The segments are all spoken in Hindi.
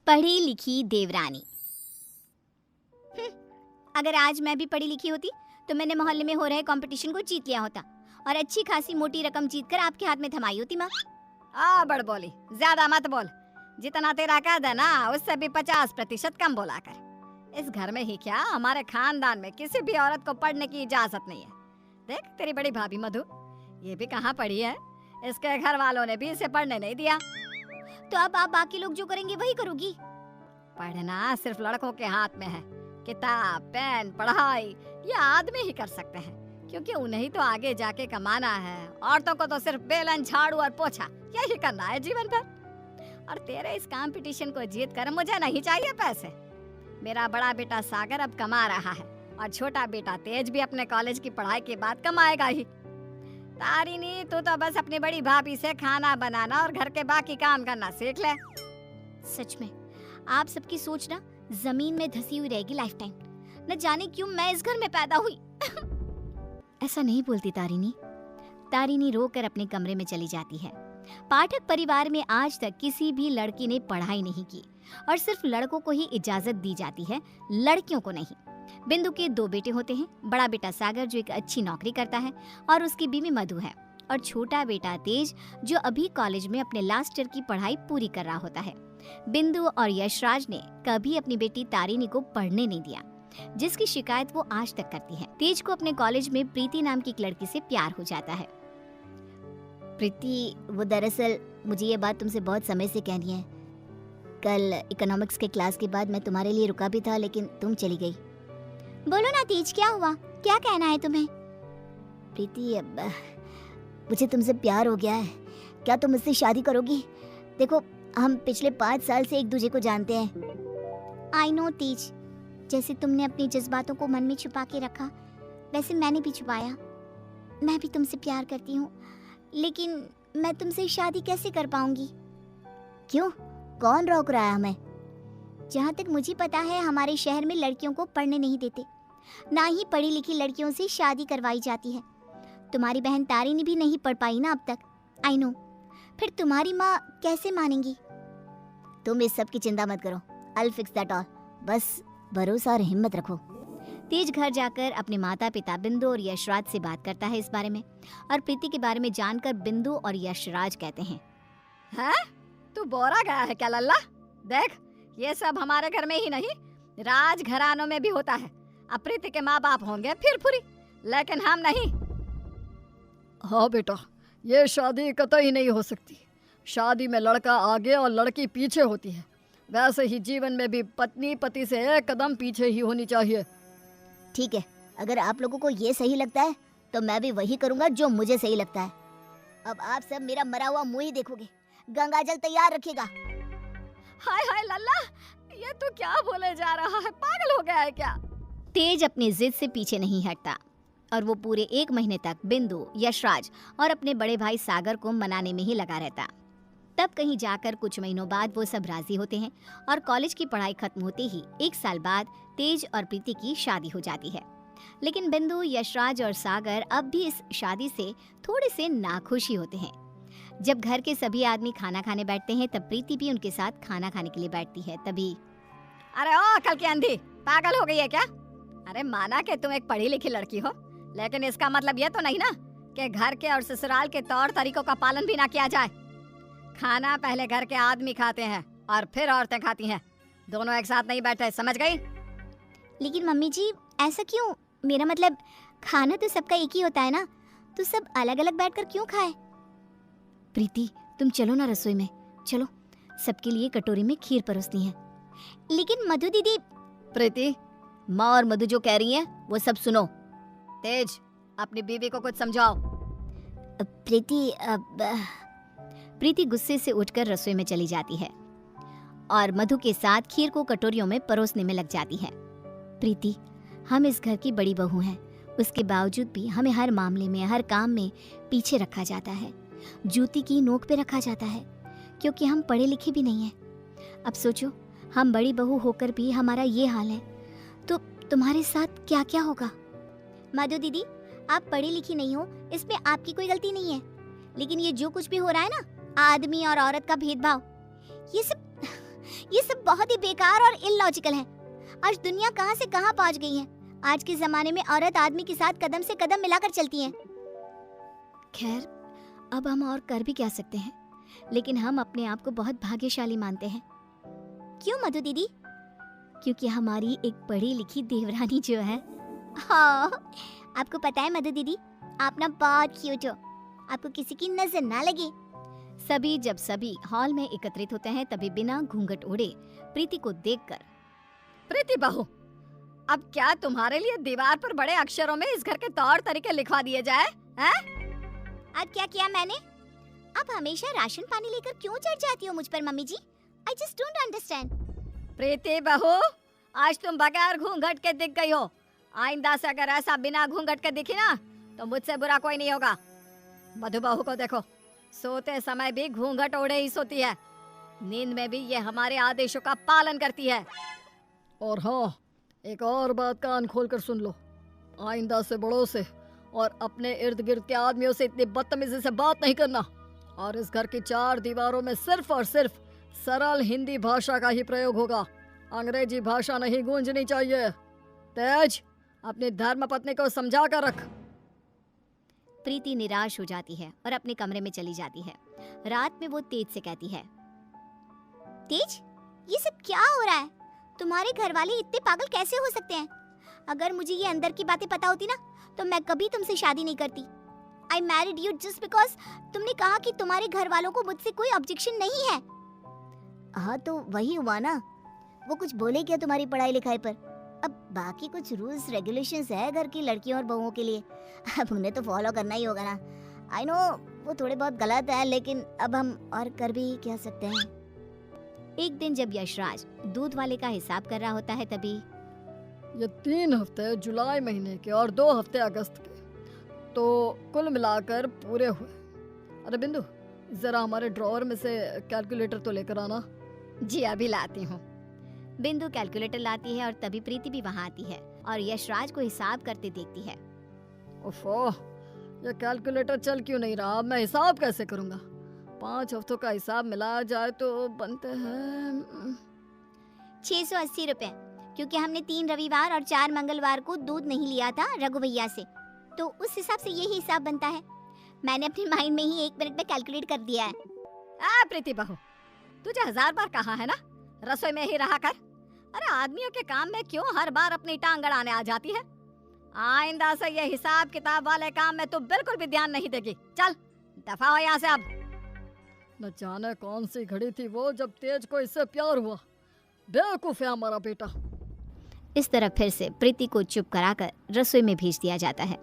पढ़ी लिखी देवरानी। अगर आज मैं भी पढ़ी लिखी होती तो मैंने मोहल्ले में हो रहे कंपटीशन को जीत लिया होता और अच्छी खासी मोटी रकम जीतकर आपके हाथ में थमाई होती। माँ बड़ बोली, ज्यादा मत बोल। जितना तेरा कद है ना उससे भी 50% कम बोला कर। इस घर में ही क्या, हमारे खानदान में किसी भी औरत को पढ़ने की इजाजत नहीं है। देख तेरी बड़ी भाभी मधु, ये भी कहाँ पढ़ी है, इसके घर वालों ने भी इसे पढ़ने नहीं दिया। तो अब आप बाकी लोग जो करेंगे वही करोगी? पढ़ना सिर्फ लड़कों के हाथ में है। किताब, पेन, पढ़ाई ये आदमी ही कर सकते हैं, क्योंकि उन्हें ही तो आगे जाके कमाना है। औरतों को तो सिर्फ बेलन, झाड़ू और पोछा यही करना है जीवन भर। और तेरे इस कंपटीशन को जीत कर मुझे नहीं चाहिए पैसे। मेरा बड़ा बेटा सागर अब कमा रहा है और छोटा बेटा तेज भी अपने कॉलेज की पढ़ाई के बाद कमाएगा ही। तारिणी, तू तो बस अपनी बड़ी भाभी से खाना बनाना और घर के बाकी काम करना सीख ले। सच में आप सबकी सोच ना जमीन में धसी हुई रहेगी लाइफ टाइम। न जाने क्यों मैं इस घर में पैदा हुई। ऐसा नहीं बोलती तारिणी। तारिणी रोकर अपने कमरे में चली जाती है। पाठक परिवार में आज तक किसी भी लड़की ने पढ़ाई नहीं की और सिर्फ लड़कों को ही इजाजत दी जाती है, लड़कियों को नहीं। बिंदु के 2 बेटे होते हैं। बड़ा बेटा सागर जो एक अच्छी नौकरी करता है और उसकी बीवी मधु है, और छोटा बेटा तेज जो अभी कॉलेज में अपने लास्ट ईयर की पढ़ाई पूरी कर रहा होता है। बिंदु और यशराज ने कभी अपनी बेटी तारिणी को पढ़ने नहीं दिया, जिसकी शिकायत वो आज तक करती है। तेज को अपने कॉलेज में प्रीति नाम की एक लड़की से प्यार हो जाता है। प्रीति, वो दरअसल मुझे ये बात तुमसे बहुत समय से कहनी है। कल इकोनॉमिक्स के क्लास के बाद मैं तुम्हारे लिए रुका भी था, लेकिन तुम चली गई। बोलो ना तेज, क्या हुआ? क्या कहना है तुम्हें? प्रीति, अब मुझे तुमसे प्यार हो गया है। क्या तुम मुझसे शादी करोगी? देखो, हम पिछले 5 साल से एक दूसरे को जानते हैं। आई नो तेज, जैसे तुमने अपने जज्बातों को मन में छुपा के रखा, वैसे मैंने भी छुपाया। मैं भी तुमसे प्यार करती हूँ, लेकिन मैं तुमसे शादी कैसे कर पाऊंगी? क्यों? कौन रोक रहा है हमें? जहाँ तक मुझे पता है हमारे शहर में लड़कियों को पढ़ने नहीं देते, ना ही पढ़ी लिखी लड़कियों से शादी करवाई जाती है। तुम्हारी बहन तारिणी भी नहीं पढ़ पाई ना अब तक। I know. फिर तुम्हारी माँ कैसे मानेंगी? तुम इस सब की चिंता मत करो, I'll fix that all। बस भरोसा और हिम्मत रखो। तेज घर जाकर अपने माता पिता बिंदु और यशराज से बात करता है इस बारे में, और प्रीति के बारे में जानकर बिंदु और यशराज कहते हैं, तू बोरा गया है क्या लल्ला? देख, ये सब हमारे घर में ही नहीं, राज घरानों में भी होता है। अब प्रीति के माँ बाप होंगे फिर फुरी, लेकिन हम नहीं। हाँ बेटा, ये शादी कतई नहीं हो सकती। शादी में लड़का आगे और लड़की पीछे होती है। वैसे ही जीवन में भी पत्नी पति से एक कदम पीछे ही होनी चाहिए। ठीक है, अगर आप लोगों को ये सही लगता है तो मैं भी वही करूंगा जो मुझे सही लगता है। अब आप सब मेरा मरा हुआ मुंह ही देखोगे। गंगा जल तैयार रखिएगा। हाय हाय लल्ला, ये तू क्या बोले जा रहा है? पागल हो गया है क्या? तेज अपनी जिद से पीछे नहीं हटता और वो पूरे 1 महीने तक बिंदु, यशराज और अपने बड़े भाई सागर को मनाने में ही लगा रहता। तब कहीं जाकर कुछ महीनों बाद वो सब राजी होते हैं और कॉलेज की पढ़ाई खत्म होते ही 1 साल बाद तेज और प्रीति की शादी हो जाती है। लेकिन बिंदु, यशराज और सागर अब भी इस शादी से थोड़े से नाखुश ही होते हैं। जब घर के सभी आदमी खाना खाने बैठते हैं तब प्रीति भी उनके साथ खाना खाने के लिए बैठती है। तभी, अरे ओ अकल की अंधी, पागल हो गई है क्या? अरे माना कि तुम एक पढ़ी लिखी लड़की हो, लेकिन इसका मतलब ये तो नहीं ना कि घर के और ससुराल के तौर तरीकों का पालन भी ना किया जाए। खाना पहले घर के आदमी खाते हैं और फिर औरतें खाती हैं, दोनों एक साथ नहीं बैठे, समझ गई? लेकिन मम्मी जी, ऐसा क्यों? मेरा मतलब खाना तो सबका एक ही होता है ना, तो सब अलग अलग बैठकर क्यों खाए? प्रीति, तुम चलो ना रसोई में, चलो, सबके लिए कटोरी में खीर परोसनी है। लेकिन मधु दीदी। प्रीति, माँ और मधु जो कह रही हैं वो सब सुनो। तेज, अपनी बीवी को कुछ समझाओ। प्रीति गुस्से से उठकर रसोई में चली जाती है और मधु के साथ खीर को कटोरियों में परोसने में लग जाती है। प्रीति, हम इस घर की बड़ी बहू हैं, उसके बावजूद भी हमें हर मामले में, हर काम में पीछे रखा जाता है, जूती की नोक पे रखा जाता है, क्योंकि हम पढ़े लिखे भी नहीं हैं। अब सोचो, हम बड़ी बहू होकर भी हमारा ये हाल है, तो तुम्हारे साथ क्या क्या होगा? मधु दीदी, आप पढ़ी लिखी नहीं हो, इसमें आपकी कोई गलती नहीं है, लेकिन ये जो कुछ भी हो रहा है ना, आदमी और औरत का भेदभाव, ये सब ये सब बहुत ही बेकार और इलॉजिकल है। आज दुनिया कहाँ से कहाँ पहुँच गई है। आज के जमाने में औरत आदमी के साथ कदम से कदम मिलाकर चलती है। खैर, अब हम और कर भी क्या सकते हैं, लेकिन हम अपने आप को बहुत भाग्यशाली मानते हैं। क्यों मधु दीदी? क्योंकि हमारी एक पढ़ी लिखी देवरानी जो है। हाँ, आपको पता है मधु दीदी, आप ना बहुत क्यूट हो, आपको किसी की नजर ना लगे। जब सभी हॉल में एकत्रित होते हैं तभी बिना घूंघट ओढ़े प्रीति को देखकर, प्रीति बहू, अब क्या तुम्हारे लिए दीवार पर बड़े अक्षरों में इस घर के तौर तरीके लिखवा दिए जाए? हैं? अब क्या किया मैंने? आप हमेशा राशन पानी लेकर क्यों चढ़ जाती हो मुझ पर mummy ji? I just don't understand. Preeti बहू, आज तुम बगैर घूंघट के दिख गई हो। आइंदा से अगर ऐसा बिना घूंघट के दिखी ना तो मुझसे बुरा कोई नहीं होगा। मधु बहू को देखो, सोते समय भी घूंघट ओढ़े ही सोती है, नींद में भी ये हमारे आदेशों का पालन करती है। और हाँ, एक और बात कान खोलकर सुन लो, आइंदा से बड़ों से और अपने इर्द गिर्द के आदमियों से इतनी बदतमीजी से बात नहीं करना, और इस घर की 4 दीवारों में सिर्फ और सिर्फ सरल हिंदी भाषा का ही प्रयोग होगा। अंग्रेजी भाषा नहीं गूंजनी चाहिए। तेज, अपनी धर्मपत्नी को समझा कर रख। प्रीति निराश हो जाती है और अपने कमरे में चली जाती है। रात में वो तेज से कहती है, तेज, ये सब क्या हो रहा है? तुम्हारे घर वाले इतने पागल कैसे हो सकते हैं? अगर मुझे ये अंदर की बातें पता होती ना तो मैं कभी तुमसे शादी नहीं करती। I married you just because तुमने कहा कि तुम्हारे घर वालों को मुझसे कोई ऑब्जेक्शन नहीं है। हाँ तो वही हुआ ना, वो कुछ बोले क्या तुम्हारी पढ़ाई लिखाई पर? अब बाकी कुछ रूल्स रेगुलेशंस है घर की लड़कियों और बहुओं के लिए, अब उन्हें तो फॉलो करना ही होगा ना। आई नो वो थोड़े बहुत गलत है, लेकिन अब हम और कर भी क्या सकते हैं। एक दिन जब यशराज दूध वाले का हिसाब कर रहा होता है तभी ये 3 हफ्ते जुलाई महीने के और 2 हफ्ते अगस्त के, तो कुल मिलाकर पूरे हुए। अरे बिंदु, जरा हमारे ड्रॉअर में से कैलकुलेटर तो लेकर आना। जी अभी लाती हूँ। बिंदु कैलकुलेटर लाती है और तभी प्रीति भी वहाँ आती है और यशराज को हिसाब करते देखती है। ओफो, ये कैलकुलेटर चल क्यों नहीं रहा? अब मैं हिसाब कैसे करूँगा? 5 हफ्तों का हिसाब मिलाया जाए तो बनते हैं 680 रुपए, क्योंकि हमने 3 रविवार और 4 मंगलवार को दूध नहीं लिया था रघु भैया से, तो उस हिसाब से यही हिसाब बनता है। मैंने अपने माइंड में ही 1 मिनट में कैलकुलेट कर दिया है। प्रीति बहू, तुझे 1000 बार कहा है ना रसोई में ही रहा कर। अरे आदमियों के काम में क्यों हर बार अपनी टांग अड़ाने आ जाती है? आइंदा से ये हिसाब किताब वाले काम में तो बिल्कुल भी ध्यान नहीं देगी। चल दफा हो यहाँ से अब। न जाने कौन सी घड़ी थी वो जब तेज को इससे प्यार हुआ। बेवकूफ है हमारा बेटा। इस तरह फिर से प्रीति को चुप कराकर रसोई में भेज दिया जाता है।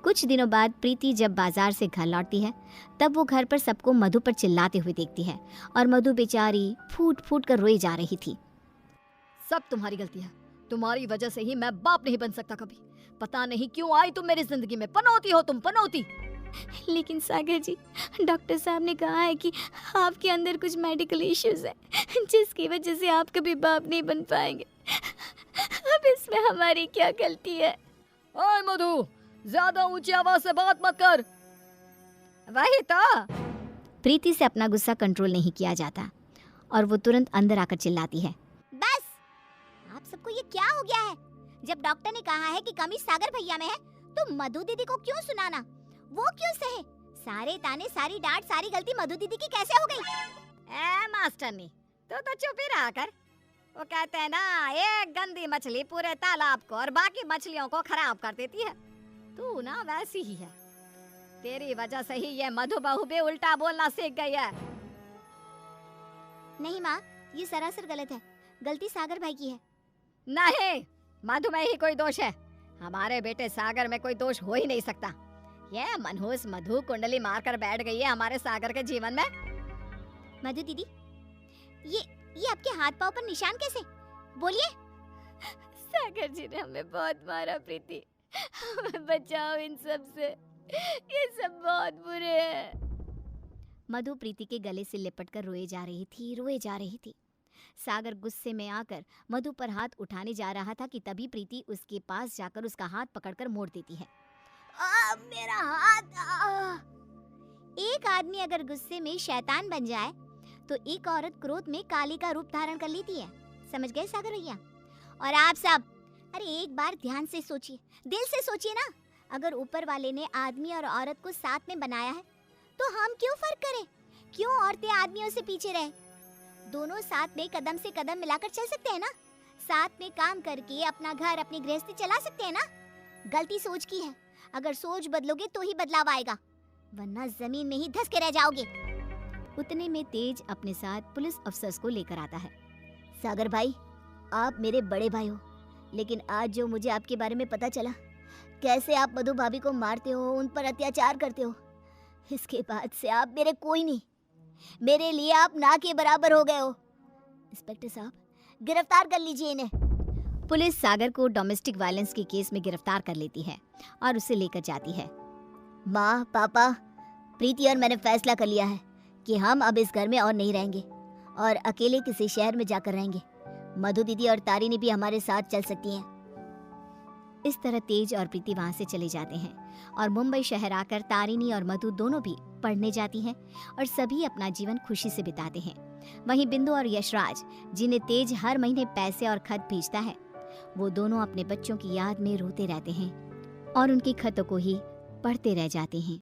कुछ दिनों बाद प्रीति जब बाजार से घर लौटती है तब वो घर पर सबको मधु पर चिल्लाते हुए देखती है और मधु बेचारी फूट फूट कर रोई जा रही थी। सब तुम्हारी गलती है, तुम्हारी वजह से ही मैं बाप नहीं बन सकता कभी। पता नहीं क्यों आई तुम मेरी जिंदगी में। पनौती हो तुम, पनौती। लेकिन सागर जी, डॉक्टर साहब ने कहा है कि आपके अंदर कुछ मेडिकल इश्यूज है जिसकी वजह से आप कभी बाप नहीं बन पाएंगे। अब इसमें हमारी क्या गलती है? ओए मधु, ज्यादा ऊंची आवाज से बात मत कर। वही तो। प्रीति से अपना गुस्सा कंट्रोल नहीं किया जाता और वो तुरंत अंदर आकर चिल्लाती है, बस, आप सबको ये क्या हो गया है? जब डॉक्टर ने कहा है कि कमी सागर भैया में है तो मधु दीदी को क्यों सुनाना? वो क्यों सहे? सारे ताने, सारी डांट, सारी गलती मधु दीदी की कैसे हो गई? मास्टरनी, तो चुप ही रहा कर। वो कहते हैं ना, एक गंदी मछली पूरे तालाब को और बाकी मछलियों को खराब कर देती है। तू ना वैसी ही है। तेरी वजह से ही ये मधु बहू भी उल्टा बोलना सीख गई है। नहीं माँ, ये सरासर गलत है। गलती सागर भाई की है। नहीं, मधु में ही कोई दोष है। हमारे बेटे सागर में कोई दोष हो ही नहीं सकता। ये मनहूस मधु कुंडली मारकर बैठ गई है हमारे सागर के जीवन में। मधु दीदी, ये आपके हाथ पाँव पर निशान कैसे? बोलिए। सागर जी ने हमें बहुत मारा प्रीति, हमें बचाओ इन सब से, ये सब बहुत बुरे हैं। मधु प्रीति के गले से लिपटकर रोए जा रही थी। सागर गुस्से में आकर मधु पर हाथ उठाने जा रहा था कि तभी प्रीति उसके पास जाकर उसका हाथ पकड़कर मोड़ देती है। मेरा हाथ। एक आदमी अगर गुस्से में शैतान बन जाए तो एक औरत क्रोध में काली का रूप धारण कर लेती है। समझ गए सागर भैया? और आप सब, अरे एक बार ध्यान से सोचिए, दिल से सोचिए ना, अगर ऊपर वाले ने आदमी और औरत को साथ में बनाया है तो हम क्यों फर्क करें? क्यों औरतें आदमियों से पीछे रहे? दोनों साथ में कदम से कदम मिलाकर चल सकते हैं ना, साथ में काम करके अपना घर, अपनी गृहस्थी चला सकते हैं ना। गलती सोच की है, अगर सोच बदलोगे तो ही बदलाव आएगा, वरना जमीन में ही धंस के रह जाओगे। उतने में तेज अपने साथ पुलिस अफसर्स को लेकर आता है। सागर भाई, आप मेरे बड़े भाई हो, लेकिन आज जो मुझे आपके बारे में पता चला, कैसे आप मधु भाभी को मारते हो, उन पर अत्याचार करते हो, इसके बाद से आप मेरे कोई नहीं, मेरे लिए आप ना के बराबर हो गए हो। इंस्पेक्टर साहब, गिरफ्तार कर लीजिए इन्हें। पुलिस सागर को डोमेस्टिक वायलेंस के केस में गिरफ्तार कर लेती है और उसे लेकर जाती है। माँ, पापा, प्रीति और मैंने फैसला कर लिया है कि हम अब इस घर में और नहीं रहेंगे और अकेले किसी शहर में जाकर रहेंगे। मधु दीदी और तारिनी भी हमारे साथ चल सकती हैं। इस तरह तेज और प्रीति वहां से चले जाते हैं और मुंबई शहर आकर तारिनी और मधु दोनों भी पढ़ने जाती हैं और सभी अपना जीवन खुशी से बिताते हैं। वहीं बिंदु और यशराज, जिन्हें तेज हर महीने पैसे और खत भेजता है, वो दोनों अपने बच्चों की याद में रोते रहते हैं और उनकी खतों को ही पढ़ते रह जाते हैं।